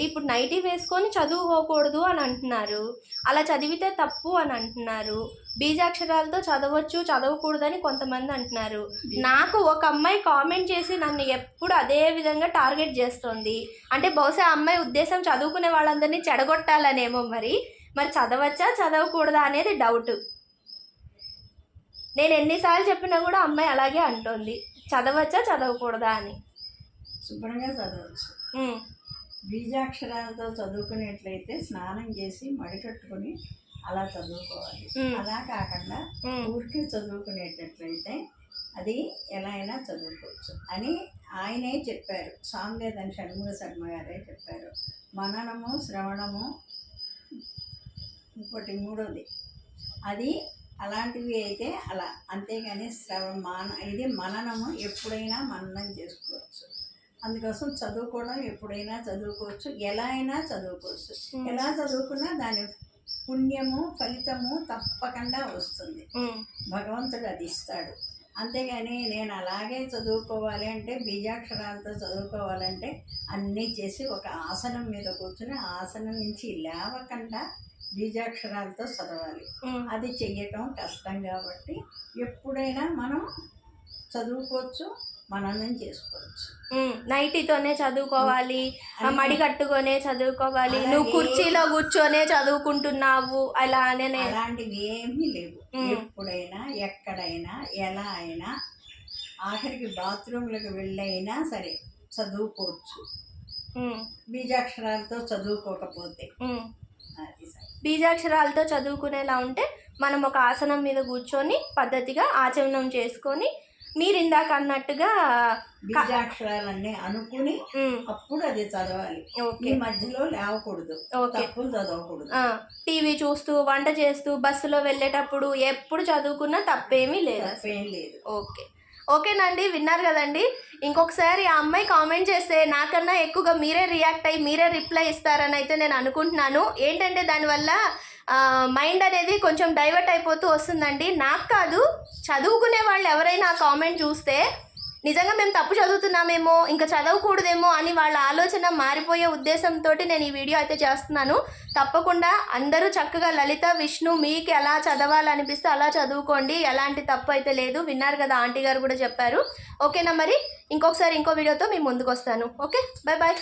ఇప్పుడు నైటీ వేసుకొని చదువుకోకూడదు అని అంటున్నారు, అలా చదివితే తప్పు అని అంటున్నారు, బీజాక్షరాలతో చదవచ్చు చదవకూడదని కొంతమంది అంటున్నారు. నాకు ఒక అమ్మాయి కామెంట్ చేసి నన్ను ఎప్పుడు అదే విధంగా టార్గెట్ చేస్తుంది. అంటే బహుశా అమ్మాయి ఉద్దేశం చదువుకునే వాళ్ళందరినీ చెడగొట్టాలనేమో. మరి చదవచ్చా చదవకూడదా అనేది డౌట్. నేను ఎన్నిసార్లు చెప్పినా కూడా అమ్మాయి అలాగే అంటోంది, చదవచ్చా చదవకూడదా అని. శుభ్రంగా చదవచ్చు. బీజాక్షరాలతో చదువుకునేట్లయితే స్నానం చేసి మడికట్టుకుని అలా చదువుకోవాలి. అలా కాకుండా ఊరికి చదువుకునేటట్లయితే అది ఎలా అయినా చదువుకోవచ్చు అని ఆయనే చెప్పారు. సాంవేదని షణ్ముగ శర్మ గారే చెప్పారు. మననము, శ్రవణము, ఇంకోటి మూడోది అది అలాంటివి అయితే అలా, అంతేగాని ఇది మననము ఎప్పుడైనా మననం చేసుకోవచ్చు. అందుకోసం చదువుకోవడం ఎప్పుడైనా చదువుకోవచ్చు, ఎలా అయినా చదువుకోవచ్చు. ఎలా చదువుకున్నా దాని పుణ్యము ఫలితము తప్పకుండా వస్తుంది. భగవంతుడు అది ఇస్తాడు. అంతేగాని నేను అలాగే చదువుకోవాలి అంటే, బీజాక్షరాలతో చదువుకోవాలంటే అన్నీ చేసి ఒక ఆసనం మీద కూర్చుని ఆసనం నుంచి లేవకుండా బీజాక్షరాలతో చదవాలి. అది చెయ్యటం కష్టం కాబట్టి ఎప్పుడైనా మనం చదువుకోవచ్చు, మననం చేసుకోవచ్చు. నైటీతోనే చదువుకోవాలి, మడి కట్టుకొనే చదువుకోవాలి, నువ్వు కుర్చీలో కూర్చొనే చదువుకుంటున్నావు అలా అనే అలాంటివి ఏమీ లేవు. ఎప్పుడైనా ఎక్కడైనా ఎలా అయినా, ఆఖరికి బాత్రూంలకు వెళ్ళైనా సరే చదువుకోవచ్చు, బీజాక్షరాలతో చదువుకోకపోతే. బీజాక్షరాలతో చదువుకునేలా ఉంటే మనం ఒక ఆసనం మీద కూర్చొని పద్ధతిగా ఆచమనం చేసుకొని, మీరు ఇందాక అన్నట్టుగా బీజాక్షరాలన్నీ అనుకుని అప్పుడు అది చదవాలి. ఈ మధ్యలో లేవకూడదు, తప్పులు చదవకూడదు. టీవీ చూస్తూ, వంట చేస్తూ, బస్సులో వెళ్ళేటప్పుడు ఎప్పుడు చదువుకున్నా తప్పేమీ లేదు. ఓకేనండి, విన్నారు కదండి. ఇంకొకసారి ఆ అమ్మాయి కామెంట్ చేస్తే నాకన్నా ఎక్కువగా మీరే రియాక్ట్ అయ్యి మీరే రిప్లై ఇస్తారని అయితే నేను అనుకుంటున్నాను. ఏంటంటే దానివల్ల మైండ్ అనేది కొంచెం డైవర్ట్ అయిపోతూ వస్తుందండి. నాకు కాదు, చదువుకునే వాళ్ళు ఎవరైనా ఆ కామెంట్ చూస్తే నిజంగా మేము తప్పు చదువుతున్నామేమో, ఇంకా చదవకూడదేమో అని వాళ్ళ ఆలోచన మారిపోయే ఉద్దేశంతో నేను ఈ వీడియో అయితే చేస్తున్నాను. తప్పకుండా అందరూ చక్కగా లలిత, విష్ణు మీకు ఎలా చదవాలనిపిస్తే అలా చదువుకోండి, ఎలాంటి తప్పు అయితే లేదు. విన్నారు కదా, ఆంటీ గారు కూడా చెప్పారు. ఓకేనా, మరి ఇంకొకసారి ఇంకో వీడియోతో మేము ముందుకు వస్తాను. Okay, bye bye.